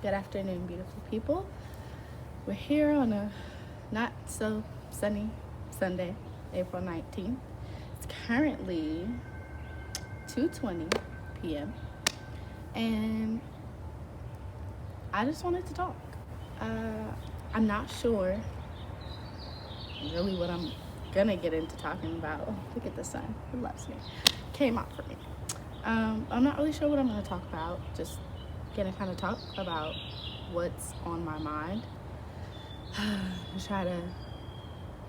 Good afternoon, beautiful people. We're here on a not so sunny Sunday, April 19th. It's currently 2:20 p.m. and I just wanted to talk. I'm not sure really what I'm gonna get into talking about. Oh, look at the sun. It loves me. Came out for me. I'm not really sure what I'm gonna talk about. Just gonna kind of talk about what's on my mind. Try to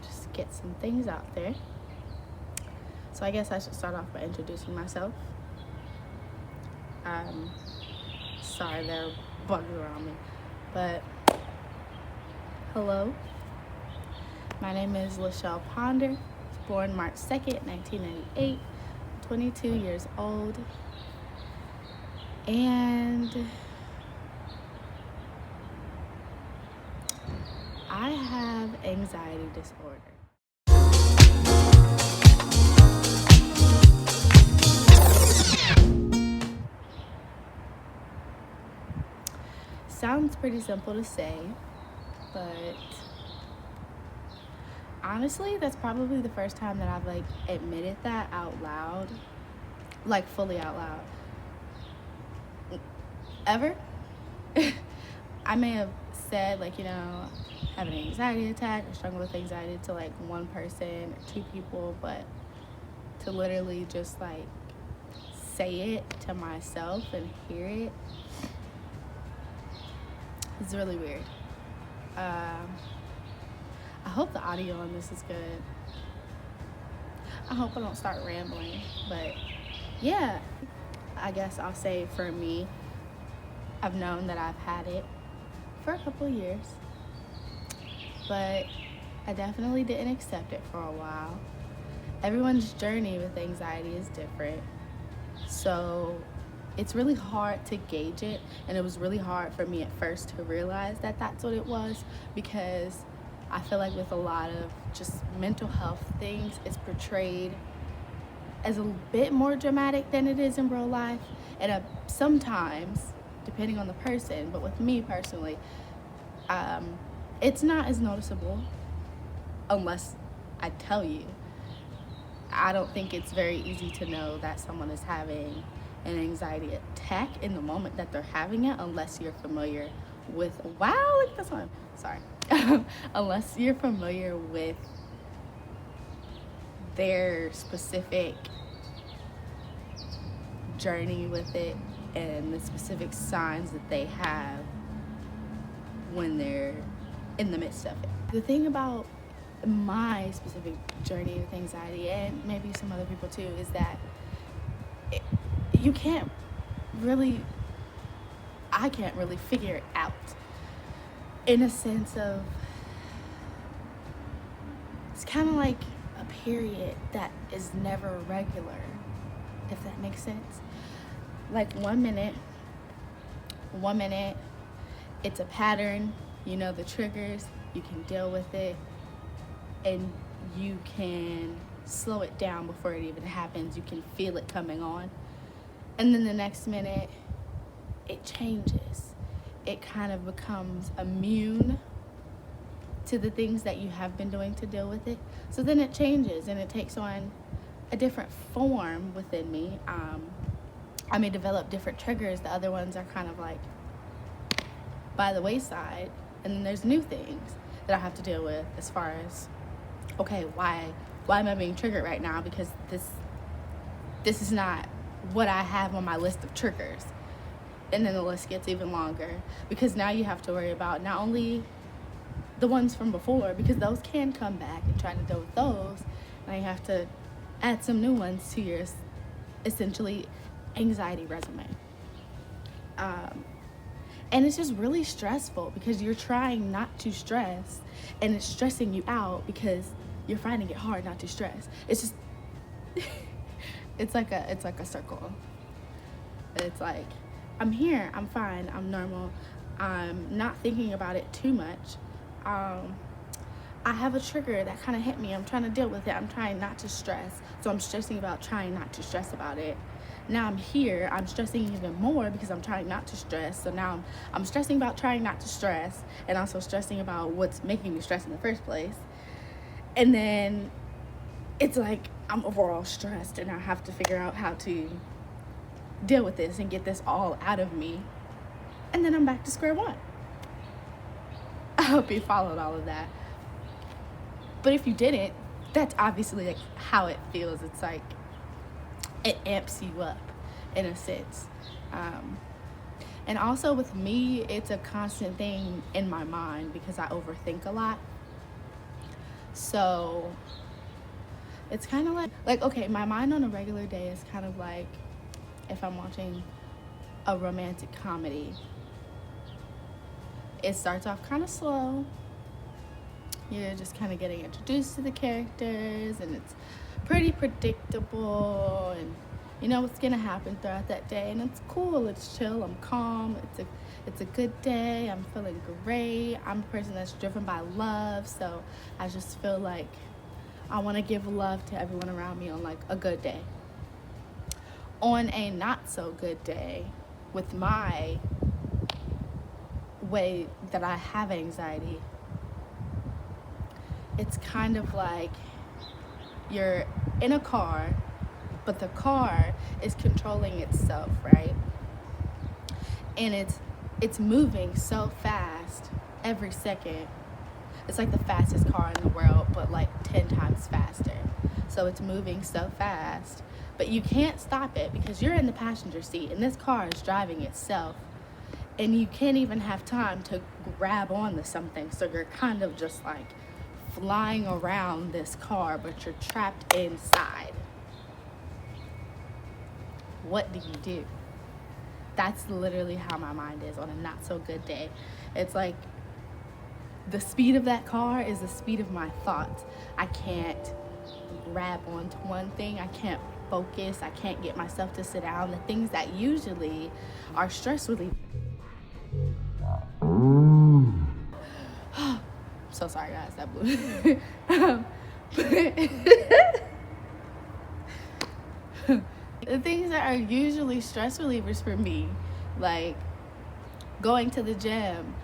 just get some things out there. So I guess I should start off by introducing myself. Sorry, there are bugs around me, but hello. My name is Lachelle Ponder. Born March 2nd, 1998. 22 years old. And I have anxiety disorder. Sounds pretty simple to say, but honestly, that's probably the first time that I've admitted that out loud, fully out loud. Ever. I may have said have an anxiety attack or struggle with anxiety to one person or two people, but to literally just say it to myself and hear it is really weird. I hope the audio on this is good. I hope I don't start rambling, but yeah, I guess I'll say for me, I've known that I've had it for a couple of years, but I definitely didn't accept it for a while. Everyone's journey with anxiety is different, so it's really hard to gauge it, and it was really hard for me at first to realize that that's what it was, because I feel like with a lot of just mental health things, it's portrayed as a bit more dramatic than it is in real life, and sometimes, depending on the person, but with me personally, it's not as noticeable unless I tell you. I don't think it's very easy to know that someone is having an anxiety attack in the moment that they're having it, unless you're familiar with, wow, look at this one, sorry. Unless you're familiar with their specific journey with it and the specific signs that they have when they're in the midst of it. The thing about my specific journey with anxiety, and maybe some other people too, is that I can't really figure it out, in a sense of, it's kind of like a period that is never regular, if that makes sense. One minute it's a pattern, you know the triggers, you can deal with it, and you can slow it down before it even happens. You can feel it coming on, and then the next minute it changes. It kind of becomes immune to the things that you have been doing to deal with it. So then it changes and it takes on a different form within me. I may develop different triggers. The other ones are kind of by the wayside. And then there's new things that I have to deal with, as far as, okay, why am I being triggered right now? Because this is not what I have on my list of triggers. And then the list gets even longer, because now you have to worry about not only the ones from before, because those can come back, and trying to deal with those. Now you have to add some new ones to your essentially anxiety resume. And it's just really stressful, because you're trying not to stress, and it's stressing you out because you're finding it hard not to stress. It's just it's like a circle. It's like, I'm here, I'm fine, I'm normal, I'm not thinking about it too much. I have a trigger that kind of hit me, I'm trying to deal with it, I'm trying not to stress, so I'm stressing about trying not to stress about it. Now I'm here, I'm stressing even more because I'm trying not to stress. So now I'm stressing about trying not to stress, and also stressing about what's making me stress in the first place. And then it's like I'm overall stressed, and I have to figure out how to deal with this and get this all out of me. And then I'm back to square one. I hope you followed all of that. But if you didn't, that's obviously like how it feels. It's like it amps you up in a sense. And also with me, it's a constant thing in my mind because I overthink a lot. So it's kind of like okay, my mind on a regular day is kind of like if I'm watching a romantic comedy. It starts off kind of slow. You're just kind of getting introduced to the characters, and it's pretty predictable, and you know what's gonna happen throughout that day, and it's cool, it's chill, I'm calm, it's a good day, I'm feeling great. I'm a person that's driven by love, so I just feel like I want to give love to everyone around me on like a good day. On a not so good day, with my way that I have anxiety, it's kind of like you're in a car, but the car is controlling itself, right? And it's moving so fast every second. It's like the fastest car in the world, but like 10 times faster. So it's moving so fast, but you can't stop it because you're in the passenger seat and this car is driving itself. And you can't even have time to grab on to something. So you're kind of just like flying around this car, but you're trapped inside. What do you do? That's literally how my mind is on a not so good day. It's like the speed of that car is the speed of my thoughts. I can't grab onto one thing. I can't focus. I can't get myself to sit down. The things that usually are stress relievers. So sorry guys, that blew. The things that are usually stress relievers for me, like going to the gym,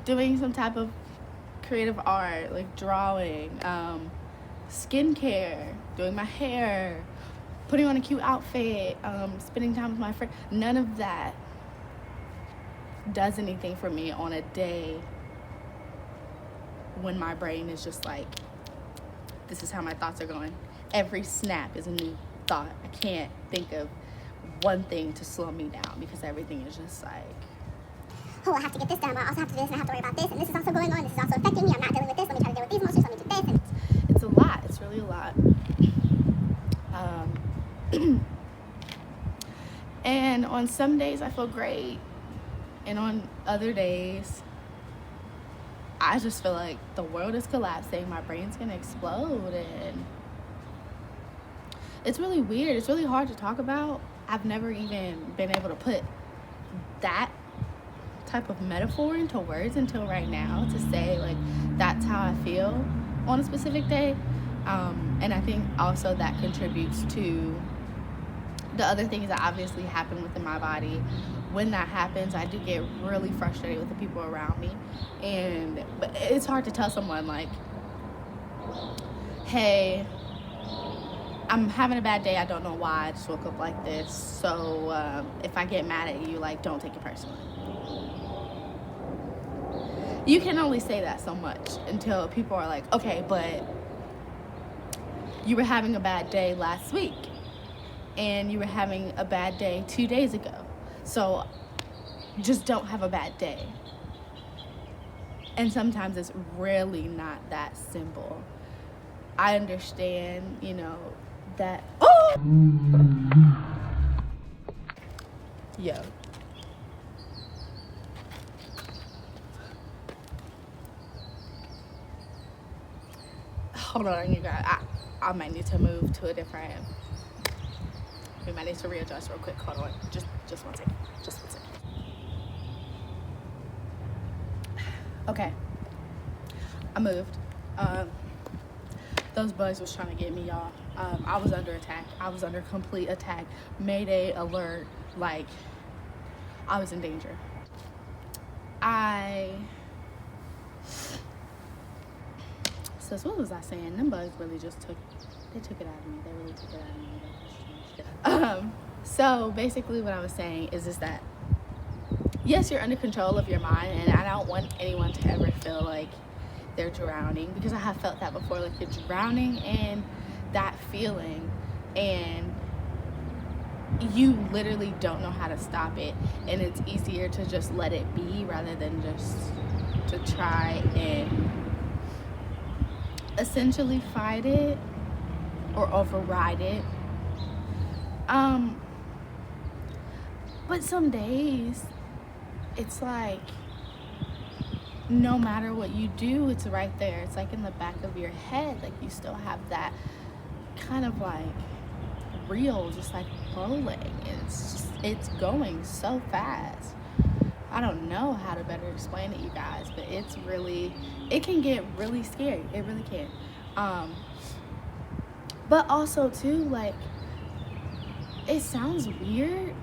doing some type of creative art, like drawing, skincare, doing my hair, putting on a cute outfit, spending time with my friend. None of that does anything for me on a day when my brain is just like, this is how my thoughts are going. Every snap is a new thought. I can't think of one thing to slow me down because everything is just like, oh, I have to get this done, but I also have to do this, and I have to worry about this, and this is also going on, this is also affecting me, I'm not dealing with this, let me try to deal with these emotions, let me do this. And it's a lot. It's really a lot. And on some days I feel great, and on other days I just feel like the world is collapsing, my brain's gonna explode, and it's really weird. It's really hard to talk about. I've never even been able to put that type of metaphor into words until right now, to say like that's how I feel on a specific day. And I think also that contributes to the other things that obviously happen within my body. When that happens, I do get really frustrated with the people around me, but it's hard to tell someone like, hey, I'm having a bad day, I don't know why, I just woke up like this, so if I get mad at you, like, don't take it personally. You can only say that so much until people are like, okay, but you were having a bad day last week, and you were having a bad day 2 days ago, so just don't have a bad day. And sometimes it's really not that simple. I understand, that, yo. Hold on, you guys. I might need to move to a different. We might need to readjust real quick. Hold on, just 1 second. Just 1 second. Okay, I moved. Those bugs was trying to get me, y'all. I was under attack. I was under complete attack. Mayday alert. Like, I was in danger. So what was I saying? Them bugs really just took it out of me. They really took it out of me. So basically what I was saying is that yes, you're under control of your mind, and I don't want anyone to ever feel like they're drowning, because I have felt that before. Like, you're drowning in that feeling and you literally don't know how to stop it, and it's easier to just let it be rather than just to try and essentially fight it or override it. But some days it's like no matter what you do, it's right there. It's like in the back of your head. Like, you still have that kind of like reel just like rolling. It's going so fast. I don't know how to better explain it, you guys, but it can get really scary. It really can. But also too, like, it sounds weird,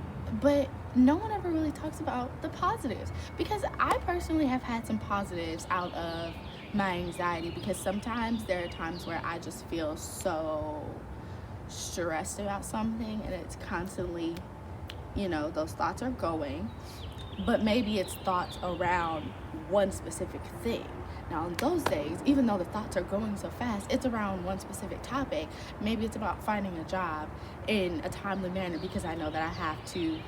but no one ever really talks about the positives, because I personally have had some positives out of my anxiety, because sometimes there are times where I just feel so stressed about something and it's constantly, those thoughts are going, but maybe it's thoughts around one specific thing. Now, on those days, even though the thoughts are going so fast, it's around one specific topic. Maybe it's about finding a job in a timely manner, because I know that I have to,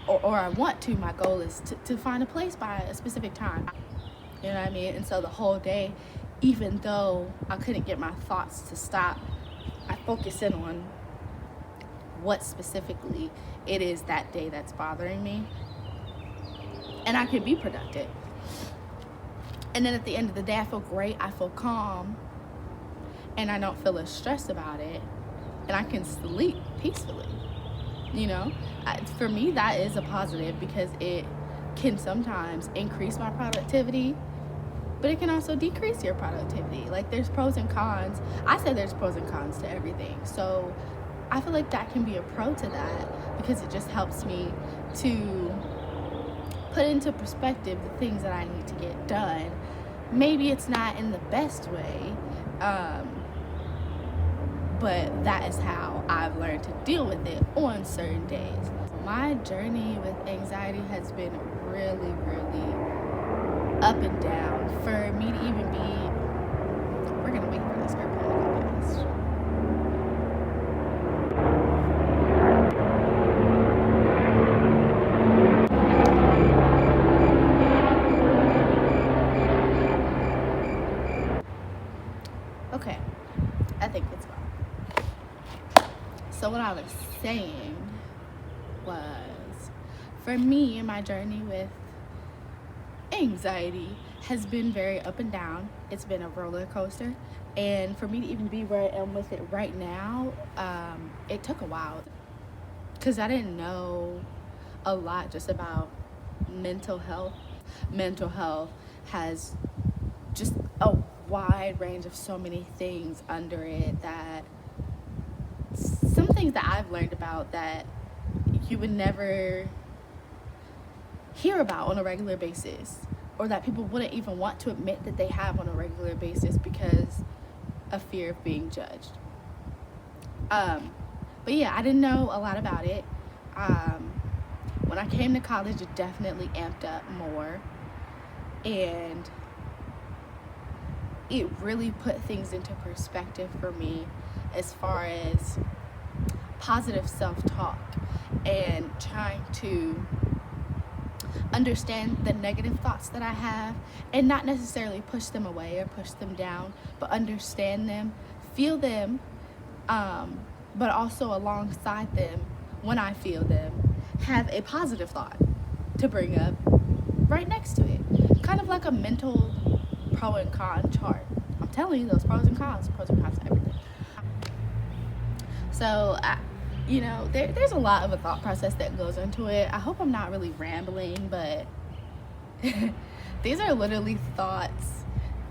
or I want to. My goal is to find a place by a specific time. You know what I mean? And so the whole day, even though I couldn't get my thoughts to stop, I focus in on what specifically it is that day that's bothering me, and I can be productive. And then at the end of the day, I feel great, I feel calm, and I don't feel as stressed about it, and I can sleep peacefully. For me, that is a positive, because it can sometimes increase my productivity, but it can also decrease your productivity. Like, there's pros and cons. I said there's pros and cons to everything. So I feel like that can be a pro to that, because it just helps me to put into perspective the things that I need to get done. Maybe it's not in the best way, but that is how I've learned to deal with it on certain days. My journey with anxiety has been really, really up and down. For me to even be, we're gonna wait for this airplane to go past. Okay, I think it's gone. So what I was saying was, for me, my journey with anxiety has been very up and down. It's been a roller coaster, and for me to even be where I am with it right now, it took a while, because I didn't know a lot just about mental health. Mental health has just a wide range of so many things under it, that some things that I've learned about that you would never hear about on a regular basis, or that people wouldn't even want to admit that they have on a regular basis because of fear of being judged. But yeah, I didn't know a lot about it. When I came to college, it definitely amped up more, and it really put things into perspective for me as far as positive self-talk and trying to understand the negative thoughts that I have, and not necessarily push them away or push them down, but understand them, feel them, but also alongside them, when I feel them, have a positive thought to bring up right next to it. Kind of like a mental pro and con chart. I'm telling you, those pros and cons to everything. So, there's a lot of a thought process that goes into it. I hope I'm not really rambling, but these are literally thoughts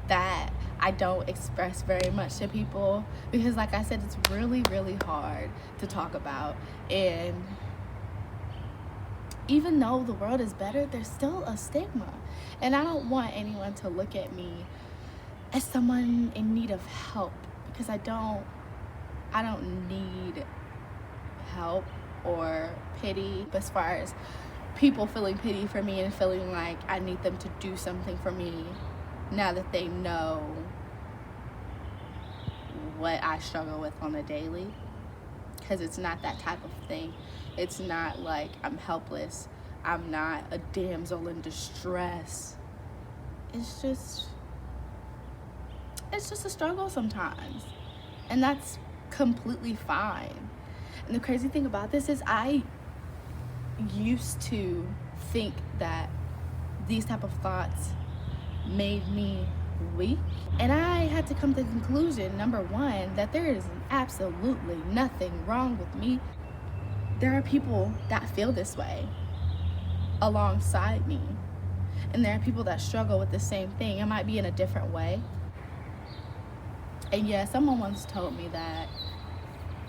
that I don't express very much to people because, like I said, it's really, really hard to talk about. And even though the world is better, there's still a stigma. And I don't want anyone to look at me as someone in need of help, because I don't need help or pity. As far as people feeling pity for me and feeling like I need them to do something for me now that they know what I struggle with on a daily, because it's not that type of thing. It's not like I'm helpless. I'm not a damsel in distress. It's just a struggle sometimes, and that's completely fine. And the crazy thing about this is I used to think that these type of thoughts made me weak, and I had to come to the conclusion, number one, that there is absolutely nothing wrong with me. There are people that feel this way alongside me, and there are people that struggle with the same thing. It might be in a different way. And yeah, someone once told me that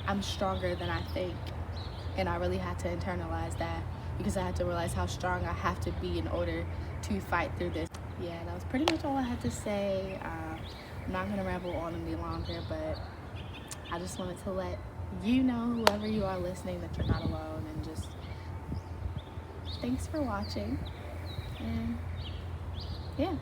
I'm stronger than I think, and I really had to internalize that, because I had to realize how strong I have to be in order to fight through this. Yeah, that was pretty much all I had to say. I'm not gonna ramble on any longer, but I just wanted to let you know, whoever you are listening, that you're not alone, and just thanks for watching. And yeah.